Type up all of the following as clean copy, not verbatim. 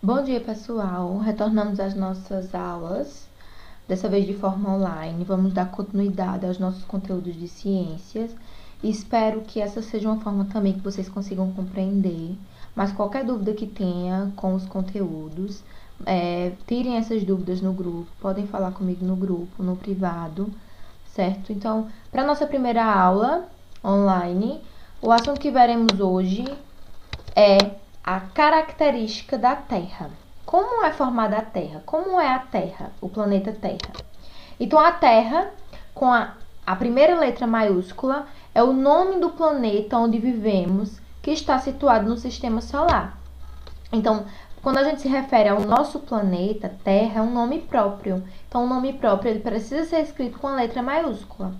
Bom dia, pessoal. Retornamos às nossas aulas, dessa vez de forma online. Vamos dar continuidade aos nossos conteúdos de ciências. Espero que essa seja uma forma também que vocês consigam compreender. Mas qualquer dúvida que tenha com os conteúdos, tirem essas dúvidas no grupo. Podem falar comigo no grupo, no privado, certo? Então, para nossa primeira aula online, o assunto que veremos hoje é a característica da Terra. Como é formada a Terra? Como é a Terra, o planeta Terra? Então, a Terra, com a primeira letra maiúscula, é o nome do planeta onde vivemos, que está situado no sistema solar. Então, quando a gente se refere ao nosso planeta, Terra, é um nome próprio. Então, o nome próprio ele precisa ser escrito com a letra maiúscula,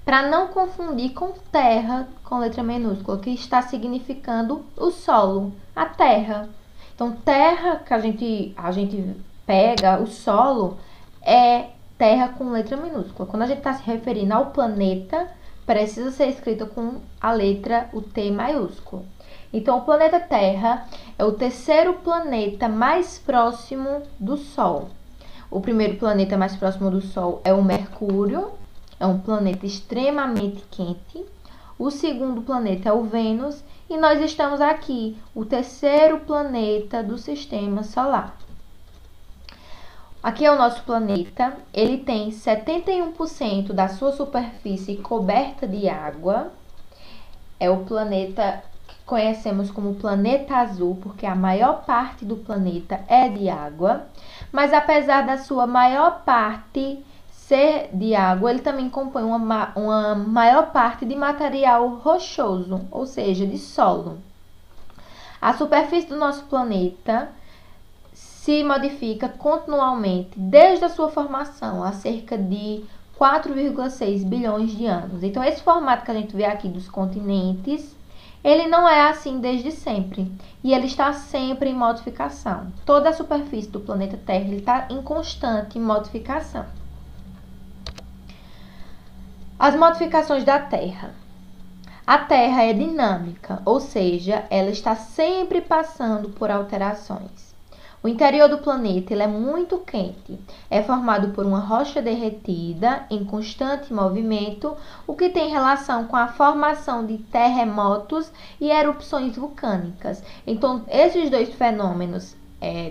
para não confundir com terra, com letra minúscula, que está significando o solo, a terra. Então, terra que a gente pega, o solo, é terra com letra minúscula. Quando a gente está se referindo ao planeta, precisa ser escrito com a letra, o T maiúsculo. Então, o planeta Terra é o terceiro planeta mais próximo do Sol. O primeiro planeta mais próximo do Sol é o Mercúrio, é um planeta extremamente quente. O segundo planeta é o Vênus e nós estamos aqui, o terceiro planeta do sistema solar. Aqui é o nosso planeta, ele tem 71% da sua superfície coberta de água. É o planeta que conhecemos como planeta azul, porque a maior parte do planeta é de água. Mas apesar da sua maior parte ser de água, ele também compõe uma maior parte de material rochoso, ou seja, de solo. A superfície do nosso planeta se modifica continuamente desde a sua formação, há cerca de 4,6 bilhões de anos. Então, esse formato que a gente vê aqui dos continentes, ele não é assim desde sempre. E ele está sempre em modificação. Toda a superfície do planeta Terra está em constante modificação. As modificações da Terra. A Terra é dinâmica, ou seja, ela está sempre passando por alterações. O interior do planeta ele é muito quente, é formado por uma rocha derretida em constante movimento, o que tem relação com a formação de terremotos e erupções vulcânicas. Então, esses dois fenômenos,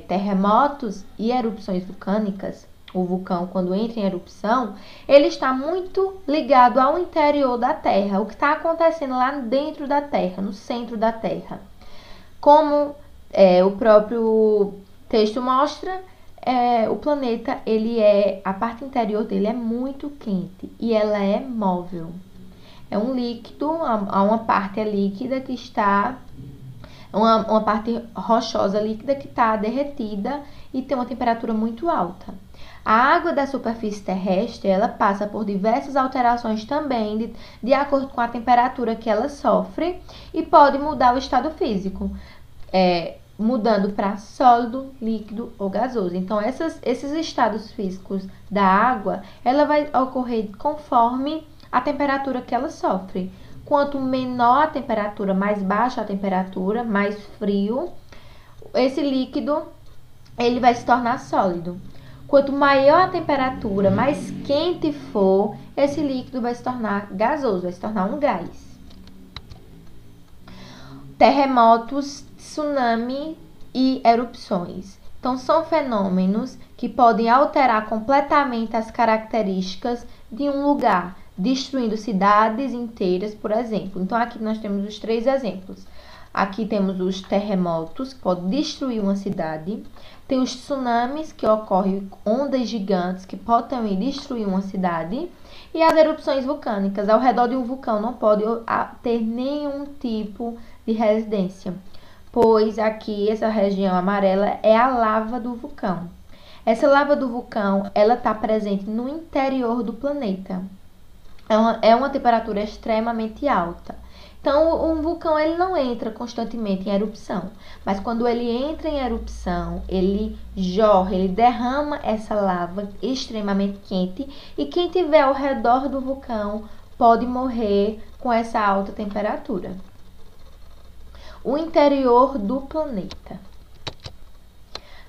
terremotos e erupções vulcânicas, o vulcão quando entra em erupção, ele está muito ligado ao interior da Terra, o que está acontecendo lá dentro da Terra, no centro da Terra. Como o próprio texto mostra, o planeta, a parte interior dele é muito quente e ela é móvel. É um líquido, há uma parte líquida que está, uma parte rochosa líquida que está derretida e tem uma temperatura muito alta. A água da superfície terrestre, ela passa por diversas alterações também, de acordo com a temperatura que ela sofre, e pode mudar o estado físico, mudando para sólido, líquido ou gasoso. Então, esses estados físicos da água, ela vai ocorrer conforme a temperatura que ela sofre. Quanto menor a temperatura, mais baixa a temperatura, mais frio, esse líquido ele vai se tornar sólido. Quanto maior a temperatura, mais quente for, esse líquido vai se tornar gasoso, vai se tornar um gás. Terremotos, tsunami e erupções. Então, são fenômenos que podem alterar completamente as características de um lugar, destruindo cidades inteiras, por exemplo. Então, aqui nós temos os 3 exemplos. Aqui temos os terremotos, que podem destruir uma cidade. Tem os tsunamis, que ocorrem ondas gigantes, que podem também destruir uma cidade. E as erupções vulcânicas. Ao redor de um vulcão não pode ter nenhum tipo de residência, pois aqui, essa região amarela, é a lava do vulcão. Essa lava do vulcão, ela está presente no interior do planeta. É uma temperatura extremamente alta. Então, um vulcão ele não entra constantemente em erupção, mas quando ele entra em erupção, ele jorra, ele derrama essa lava extremamente quente e quem tiver ao redor do vulcão pode morrer com essa alta temperatura. O interior do planeta.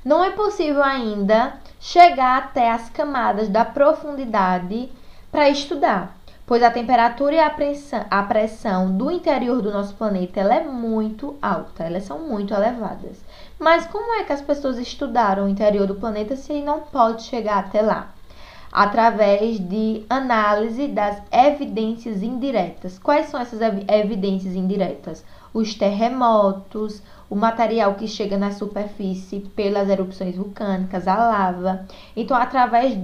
Não é possível ainda chegar até as camadas da profundidade para estudar, pois a temperatura e a pressão do interior do nosso planeta ela é muito alta, elas são muito elevadas. Mas como é que as pessoas estudaram o interior do planeta se não pode chegar até lá? Através de análise das evidências indiretas. Quais são essas evidências indiretas? Os terremotos, o material que chega na superfície pelas erupções vulcânicas, a lava. Então, através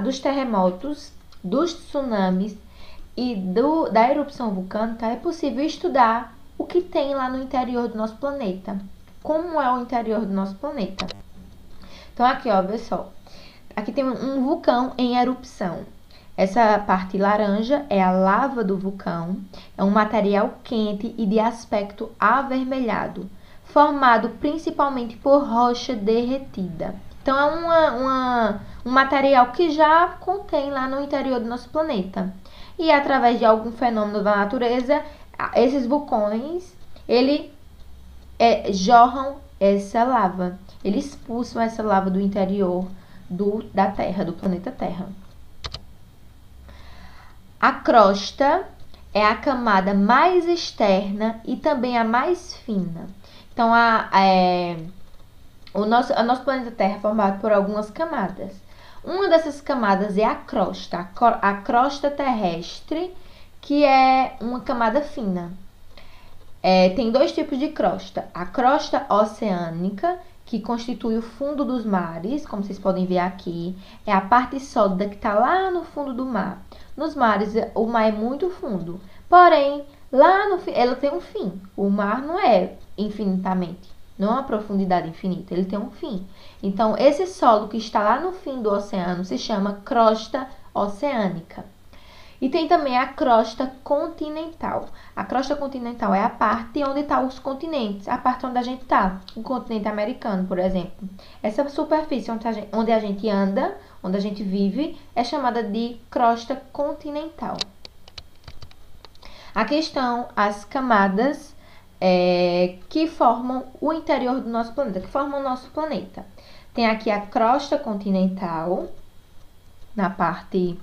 dos terremotos, dos tsunamis e da erupção vulcânica, é possível estudar o que tem lá no interior do nosso planeta. Como é o interior do nosso planeta. Então, aqui, ó, pessoal. Aqui tem um vulcão em erupção. Essa parte laranja é a lava do vulcão. É um material quente e de aspecto avermelhado, formado principalmente por rocha derretida. Então, é um material que já contém lá no interior do nosso planeta. E através de algum fenômeno da natureza, esses vulcões, jorram essa lava. Eles expulsam essa lava do interior da Terra, do planeta Terra. A crosta é a camada mais externa e também a mais fina. Então, o nosso planeta Terra é formado por algumas camadas. Uma dessas camadas é a crosta terrestre, que é uma camada fina. Tem dois tipos de crosta. A crosta oceânica, que constitui o fundo dos mares, como vocês podem ver aqui, é a parte sólida que está lá no fundo do mar. Nos mares, o mar é muito fundo, porém, lá no fim, ela tem um fim. O mar não é infinitamente, não é uma profundidade infinita, ele tem um fim. Então, esse solo que está lá no fim do oceano se chama crosta oceânica. E tem também a crosta continental. A crosta continental é a parte onde estão os continentes, a parte onde a gente está. O continente americano, por exemplo. Essa superfície onde a gente anda, onde a gente vive, é chamada de crosta continental. Aqui estão as camadas que formam o interior do nosso planeta, que formam o nosso planeta. Tem aqui a crosta continental, na parte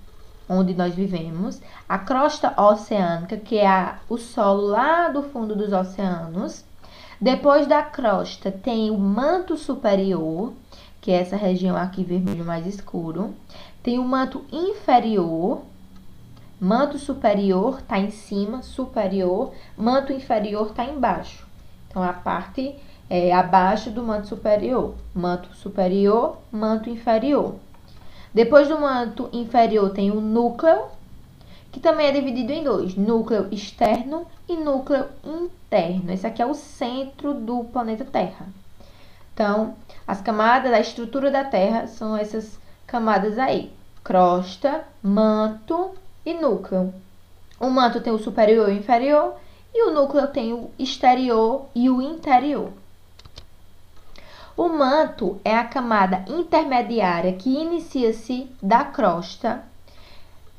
onde nós vivemos, a crosta oceânica, que é o solo lá do fundo dos oceanos. Depois da crosta tem o manto superior, que é essa região aqui vermelho mais escuro. Tem o manto inferior, manto superior está em cima, superior, manto inferior está embaixo. Então, a parte abaixo do manto superior, manto inferior. Depois do manto inferior tem o núcleo, que também é dividido em dois, núcleo externo e núcleo interno. Esse aqui é o centro do planeta Terra. Então, as camadas, a estrutura da Terra são essas camadas aí, crosta, manto e núcleo. O manto tem o superior e o inferior, e o núcleo tem o exterior e o interior. O manto é a camada intermediária que inicia-se da crosta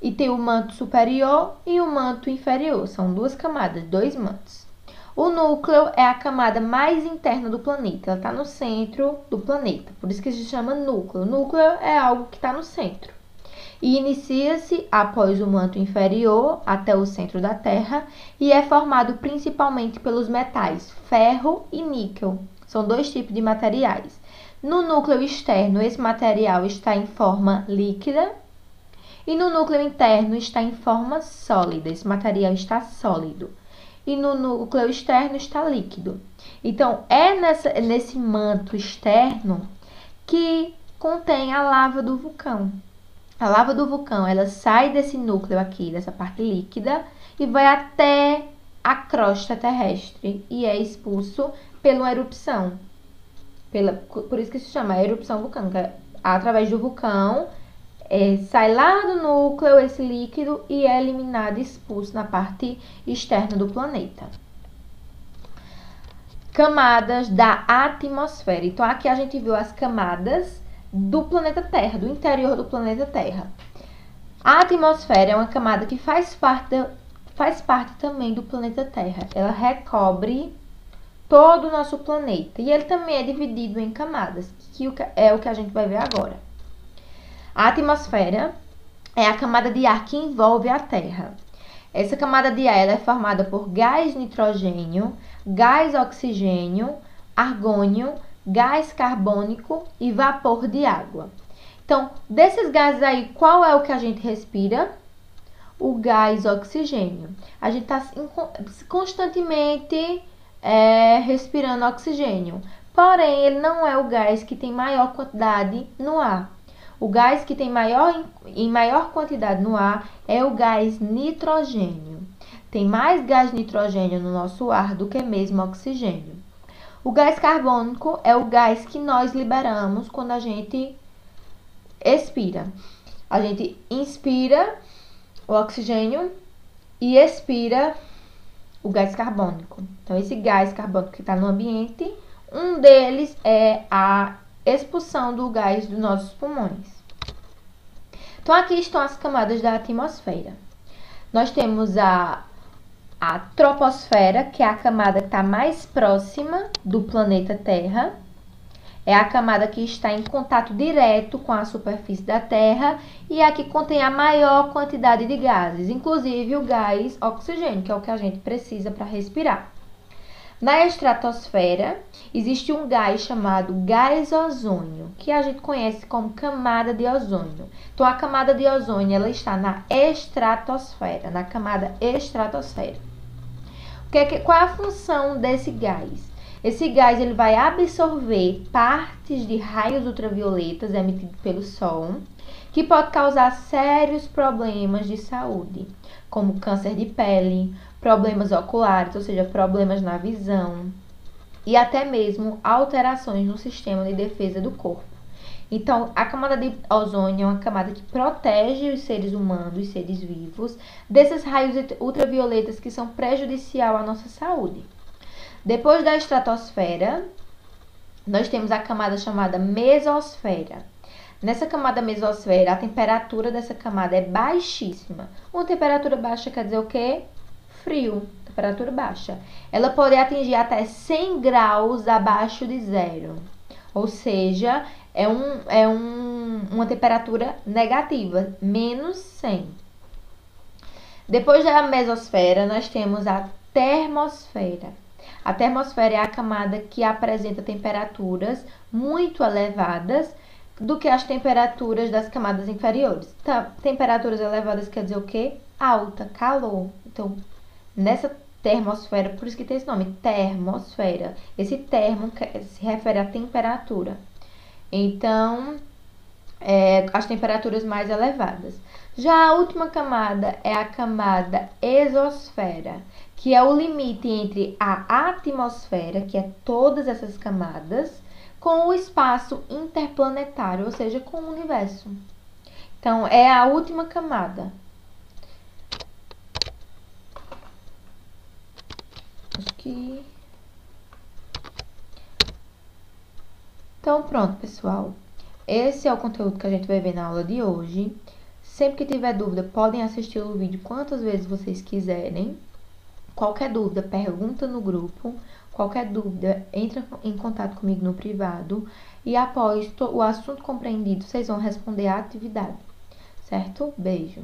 e tem o manto superior e o manto inferior. São duas camadas, dois mantos. O núcleo é a camada mais interna do planeta. Ela está no centro do planeta, por isso que se chama núcleo. O núcleo é algo que está no centro. E inicia-se após o manto inferior até o centro da Terra e é formado principalmente pelos metais ferro e níquel. São dois tipos de materiais. No núcleo externo, esse material está em forma líquida e no núcleo interno está em forma sólida. Esse material está sólido. E no núcleo externo está líquido. Então, é nesse manto externo que contém a lava do vulcão. A lava do vulcão, ela sai desse núcleo aqui, dessa parte líquida, e vai até a crosta terrestre e é expulso pela uma erupção. Por isso que se chama erupção vulcânica. Através do vulcão, sai lá do núcleo esse líquido e é eliminado, expulso na parte externa do planeta. Camadas da atmosfera. Então, aqui a gente viu as camadas do planeta Terra, do interior do planeta Terra. A atmosfera é uma camada que faz parte também do planeta Terra. Ela recobre todo o nosso planeta. E ele também é dividido em camadas, que é o que a gente vai ver agora. A atmosfera é a camada de ar que envolve a Terra. Essa camada de ar ela é formada por gás nitrogênio, gás oxigênio, argônio, gás carbônico e vapor de água. Então, desses gases aí, qual é o que a gente respira? O gás oxigênio. A gente está constantemente respirando oxigênio. Porém, ele não é o gás que tem maior quantidade no ar. O gás que tem em maior quantidade no ar é o gás nitrogênio. Tem mais gás nitrogênio no nosso ar do que mesmo oxigênio. O gás carbônico é o gás que nós liberamos quando a gente expira. A gente inspira o oxigênio e expira o gás carbônico. Então, esse gás carbônico que está no ambiente, um deles é a expulsão do gás dos nossos pulmões. Então, aqui estão as camadas da atmosfera. Nós temos a troposfera, que é a camada que está mais próxima do planeta Terra. É a camada que está em contato direto com a superfície da Terra e a que contém a maior quantidade de gases, inclusive o gás oxigênio, que é o que a gente precisa para respirar. Na estratosfera, existe um gás chamado gás ozônio, que a gente conhece como camada de ozônio. Então, a camada de ozônio ela está na estratosfera, na camada estratosfera. Qual é a função desse gás? Esse gás ele vai absorver partes de raios ultravioletas emitidos pelo Sol, que pode causar sérios problemas de saúde, como câncer de pele, problemas oculares, ou seja, problemas na visão, e até mesmo alterações no sistema de defesa do corpo. Então, a camada de ozônio é uma camada que protege os seres humanos, os seres vivos, desses raios ultravioletas que são prejudiciais à nossa saúde. Depois da estratosfera, nós temos a camada chamada mesosfera. Nessa camada mesosfera, a temperatura dessa camada é baixíssima. Uma temperatura baixa quer dizer o quê? Frio, temperatura baixa. Ela pode atingir até 100 graus abaixo de zero. Ou seja, uma temperatura negativa, menos 100. Depois da mesosfera, nós temos a termosfera. A termosfera é a camada que apresenta temperaturas muito elevadas do que as temperaturas das camadas inferiores. Temperaturas elevadas quer dizer o quê? Alta, calor. Então, nessa termosfera, por isso que tem esse nome, termosfera. Esse termo se refere à temperatura. Então, as temperaturas mais elevadas. Já a última camada é a camada exosfera, que é o limite entre a atmosfera, que é todas essas camadas, com o espaço interplanetário, ou seja, com o universo. Então, é a última camada. Aqui. Então, pronto, pessoal. Esse é o conteúdo que a gente vai ver na aula de hoje. Sempre que tiver dúvida, podem assistir o vídeo quantas vezes vocês quiserem. Qualquer dúvida, pergunta no grupo. Qualquer dúvida, entra em contato comigo no privado. E após o assunto compreendido, vocês vão responder a atividade. Certo? Beijo!